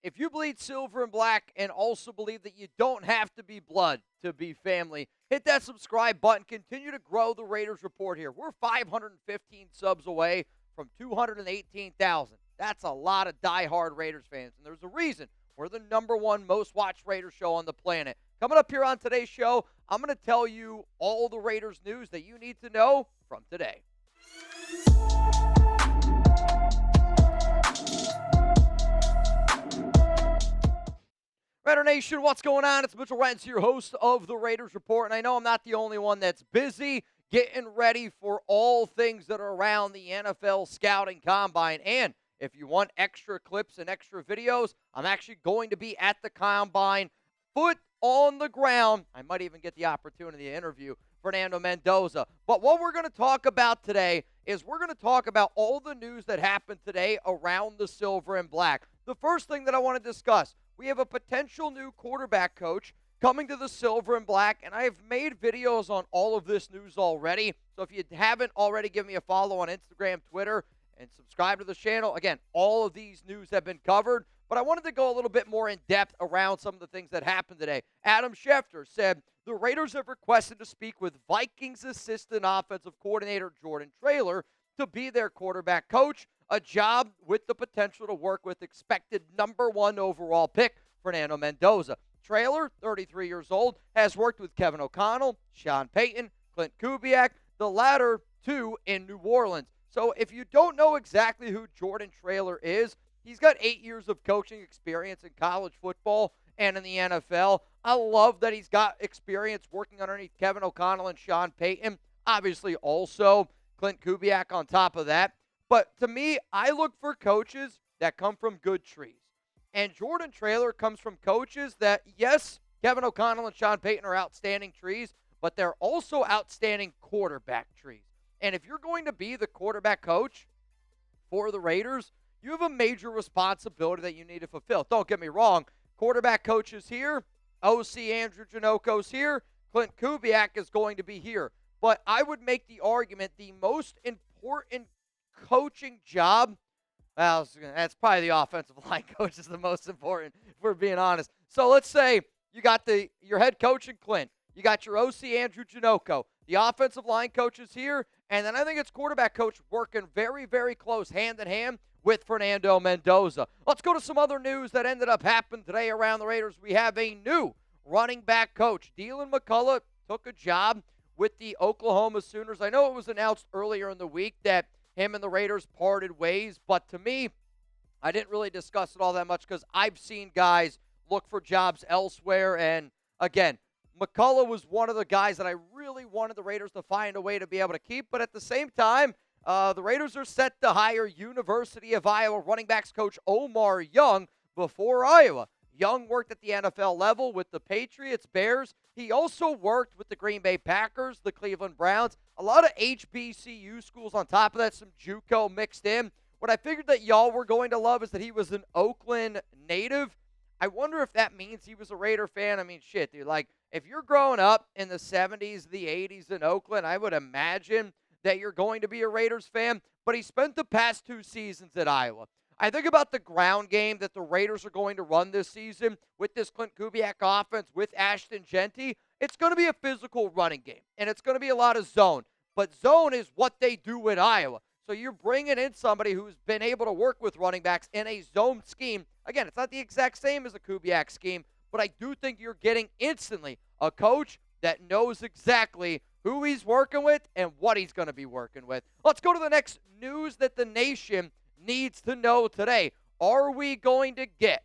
If you bleed silver and black and also believe that you don't have to be blood to be family, hit that subscribe button. Continue to grow the Raiders Report here. We're 515 subs away from 218,000. That's a lot of diehard Raiders fans, and there's a reason. We're the #1 most watched Raiders show on the planet. Coming up here on today's show, I'm going to tell you all the Raiders news that you need to know from today. Raider Nation, what's going on? It's Mitchell Renz, your host of the Raiders Report, and I know I'm not the only one that's busy getting ready for all things that are around the NFL Scouting Combine. And if you want extra clips and extra videos, I'm actually going to be at the Combine, foot on the ground. I might even get the opportunity to interview Fernando Mendoza. But what we're going to talk about today is we're going to talk about all the news that happened today around the silver and black. The first thing that I want to discuss, we have a potential new quarterback coach coming to the silver and black, and I have made videos on all of this news already. So if you haven't already, give me a follow on Instagram, Twitter, and subscribe to the channel. Again, all of these news have been covered, but I wanted to go a little bit more in depth around some of the things that happened today. Adam Schefter said the Raiders have requested to speak with Vikings assistant offensive coordinator Jordan Traylor to be their quarterback coach, a job with the potential to work with expected #1 overall pick Fernando Mendoza. Traylor, 33 years old, has worked with Kevin O'Connell, Sean Payton, Klint Kubiak, the latter two in New Orleans. So if you don't know exactly who Jordan Traylor is, he's got 8 years of coaching experience in college football and in the NFL. I love that he's got experience working underneath Kevin O'Connell and Sean Payton. Obviously also Klint Kubiak on top of that. But to me, I look for coaches that come from good trees. And Jordan Traylor comes from coaches that, yes, Kevin O'Connell and Sean Payton are outstanding trees, but they're also outstanding quarterback trees. And if you're going to be the quarterback coach for the Raiders, you have a major responsibility that you need to fulfill. Don't get me wrong. Quarterback coaches here, OC Andrew Janoko's here, Klint Kubiak is going to be here. But I would make the argument the most important coaching job, well, that's probably the offensive line coach is the most important, if we're being honest. So let's say you got your head coach in Klint. You got your OC Andrew Janoko. The offensive line coach is here. And then I think it's quarterback coach working very, very close hand in hand with Fernando Mendoza. Let's go to some other news that ended up happening today around the Raiders. We have a new running back coach. Dylan McCullough took a job with the Oklahoma Sooners. I know it was announced earlier in the week that him and the Raiders parted ways, but to me, I didn't really discuss it all that much because I've seen guys look for jobs elsewhere. And again, McCullough was one of the guys that I really wanted the Raiders to find a way to be able to keep. But at the same time, the Raiders are set to hire University of Iowa running backs coach Omar Young before Iowa. Young worked at the NFL level with the Patriots, Bears. He also worked with the Green Bay Packers, the Cleveland Browns, a lot of HBCU schools on top of that, some JUCO mixed in. What I figured that y'all were going to love is that he was an Oakland native. I wonder if that means he was a Raider fan. I mean, shit, dude. Like, if you're growing up in the 70s, the 80s in Oakland, I would imagine that you're going to be a Raiders fan. But he spent the past 2 seasons at Iowa. I think about the ground game that the Raiders are going to run this season with this Klint Kubiak offense, with Ashton Genty. It's going to be a physical running game, and it's going to be a lot of zone. But zone is what they do at Iowa. So you're bringing in somebody who's been able to work with running backs in a zone scheme. Again, it's not the exact same as a Kubiak scheme, but I do think you're getting instantly a coach that knows exactly who he's working with and what he's going to be working with. Let's go to the next news that the nation needs to know today. Are we going to get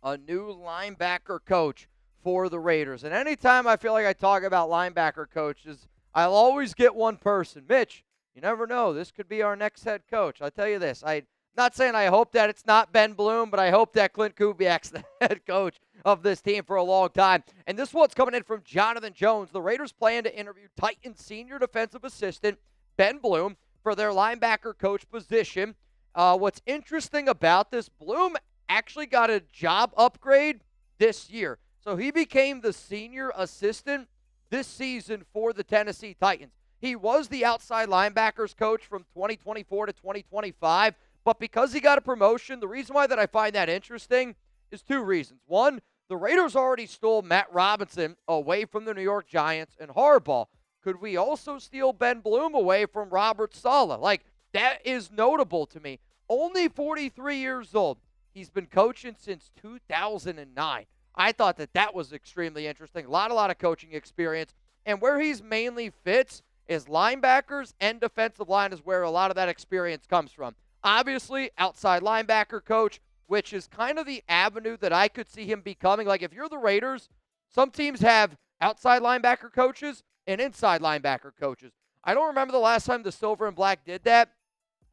a new linebacker coach for the Raiders? And anytime I feel like I talk about linebacker coaches, I'll always get one person. Mitch, you never know. This could be our next head coach. I'll tell you this. I'm not saying I hope that it's not Ben Bloom, but I hope that Klint Kubiak's the head coach of this team for a long time. And this one's coming in from Jonathan Jones. The Raiders plan to interview Titans senior defensive assistant Ben Bloom for their linebacker coach position. What's interesting about this, Bloom actually got a job upgrade this year. So he became the senior assistant this season for the Tennessee Titans. He was the outside linebackers coach from 2024 to 2025, but because he got a promotion, the reason why that I find that interesting, is two reasons. One, the Raiders already stole Matt Robinson away from the New York Giants and Harbaugh. Could we also steal Ben Bloom away from Robert Saleh? Like, that is notable to me. Only 43 years old. He's been coaching since 2009. I thought that was extremely interesting. A lot of coaching experience. And where he's mainly fits is linebackers and defensive line is where a lot of that experience comes from. Obviously, outside linebacker coach, which is kind of the avenue that I could see him becoming. Like, if you're the Raiders, some teams have outside linebacker coaches and inside linebacker coaches. I don't remember the last time the Silver and Black did that,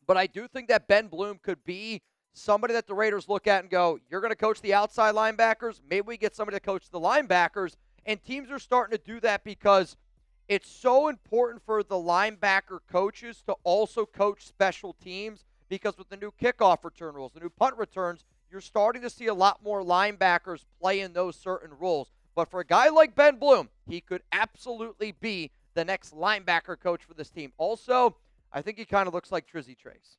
but I do think that Ben Bloom could be somebody that the Raiders look at and go, you're going to coach the outside linebackers? Maybe we get somebody to coach the linebackers. And teams are starting to do that because it's so important for the linebacker coaches to also coach special teams, because with the new kickoff return rules, the new punt returns, you're starting to see a lot more linebackers play in those certain roles. But for a guy like Ben Bloom, he could absolutely be the next linebacker coach for this team. Also, I think he kind of looks like Trizzy Trace.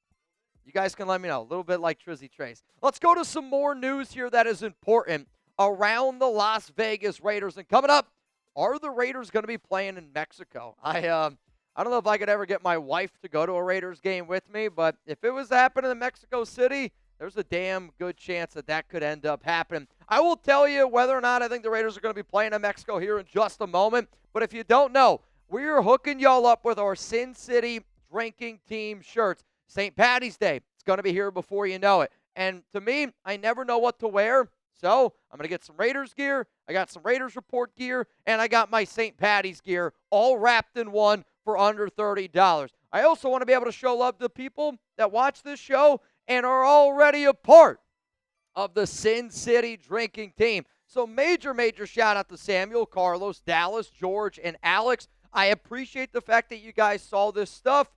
You guys can let me know. A little bit like Trizzy Trace. Let's go to some more news here that is important around the Las Vegas Raiders. And coming up, are the Raiders going to be playing in Mexico? I don't know if I could ever get my wife to go to a Raiders game with me, but if it was happening in Mexico City, there's a damn good chance that could end up happening. I will tell you whether or not I think the Raiders are going to be playing in Mexico here in just a moment. But if you don't know, we're hooking y'all up with our Sin City Drinking Team shirts. St. Patty's Day, it's going to be here before you know it. And to me, I never know what to wear. So I'm going to get some Raiders gear. I got some Raiders Report gear, and I got my St. Patty's gear all wrapped in one for under $30. I also want to be able to show love to people that watch this show and are already a part of the Sin City Drinking Team. So major shout out to Samuel, Carlos, Dallas, George, and Alex. I appreciate the fact that you guys saw this stuff,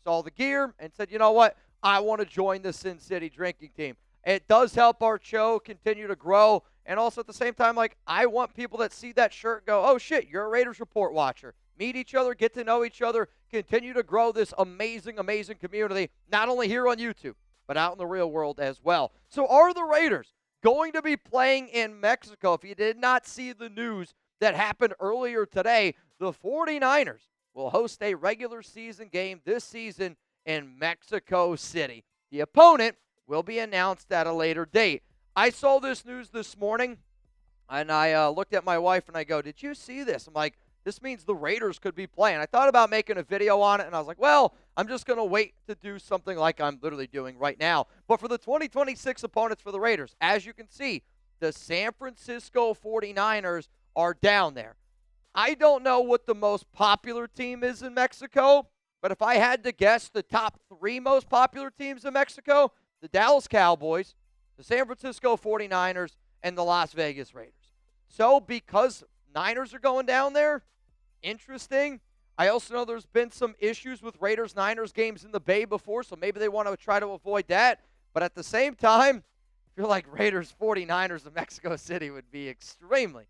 saw the gear, and said, you know what, I want to join the Sin City Drinking Team. It does help our show continue to grow. And also at the same time, like, I want people that see that shirt go, oh, shit, you're a Raiders Report watcher. Meet each other, get to know each other, continue to grow this amazing community, not only here on YouTube, but out in the real world as well. So are the Raiders going to be playing in Mexico? If you did not see the news that happened earlier today, the 49ers will host a regular season game this season in Mexico City. The opponent will be announced at a later date. I saw this news this morning, and I looked at my wife, and I go, did you see this? I'm like, this means the Raiders could be playing. I thought about making a video on it, and I was like, well, I'm just going to wait to do something like I'm literally doing right now. But for the 2026 opponents for the Raiders, as you can see, the San Francisco 49ers are down there. I don't know what the most popular team is in Mexico, but if I had to guess the top three most popular teams in Mexico, the Dallas Cowboys, the San Francisco 49ers, and the Las Vegas Raiders. So because Niners are going down there, interesting. I also know there's been some issues with Raiders-Niners games in the Bay before, so maybe they want to try to avoid that. But at the same time, I feel like Raiders-49ers in Mexico City would be extremely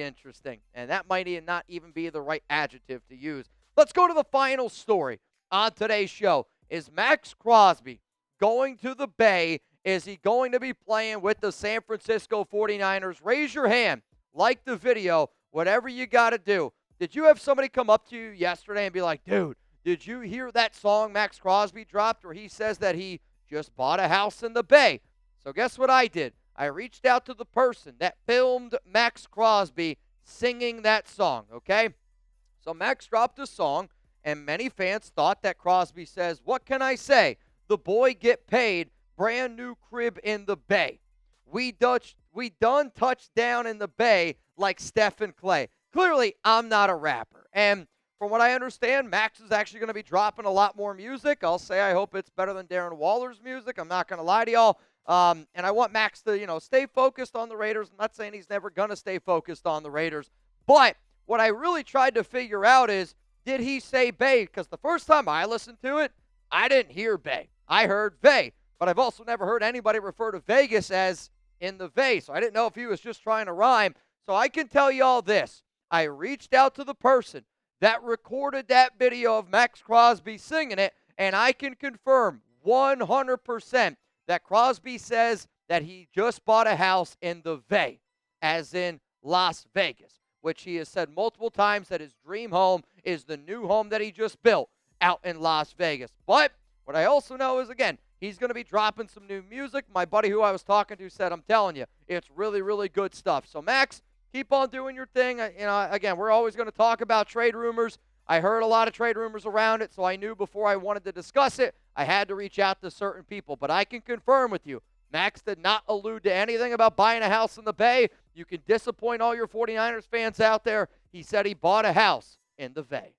interesting. And that might not even be the right adjective to use. Let's go to the final story on today's show. Is Maxx Crosby going to the Bay? Is he going to be playing with the San Francisco 49ers? Raise your hand. Like the video. Whatever you got to do. Did you have somebody come up to you yesterday and be like, dude, did you hear that song Maxx Crosby dropped where he says that he just bought a house in the Bay? So guess what I did? I reached out to the person that filmed Maxx Crosby singing that song, okay? So Maxx dropped a song, and many fans thought that Crosby says, what can I say? The boy get paid, brand new crib in the Bay. We done touchdown in the Bay like Steph and Clay. Clearly, I'm not a rapper. And from what I understand, Maxx is actually going to be dropping a lot more music. I'll say I hope it's better than Darren Waller's music. I'm not going to lie to y'all. And I want Maxx to, stay focused on the Raiders. I'm not saying he's never going to stay focused on the Raiders. But what I really tried to figure out is, did he say Bay? Because the first time I listened to it, I didn't hear Bay. I heard Bay. But I've also never heard anybody refer to Vegas as in the Bay. So I didn't know if he was just trying to rhyme. So I can tell you all this. I reached out to the person that recorded that video of Maxx Crosby singing it, and I can confirm 100% that Crosby says that he just bought a house in the Bay, as in Las Vegas, which he has said multiple times that his dream home is the new home that he just built out in Las Vegas. But what I also know is, again, he's going to be dropping some new music. My buddy who I was talking to said, I'm telling you, it's really, really good stuff. So, Max, keep on doing your thing. Again, we're always going to talk about trade rumors. I heard a lot of trade rumors around it, so I knew before I wanted to discuss it, I had to reach out to certain people. But I can confirm with you, Max did not allude to anything about buying a house in the Bay. You can disappoint all your 49ers fans out there. He said he bought a house in the Bay.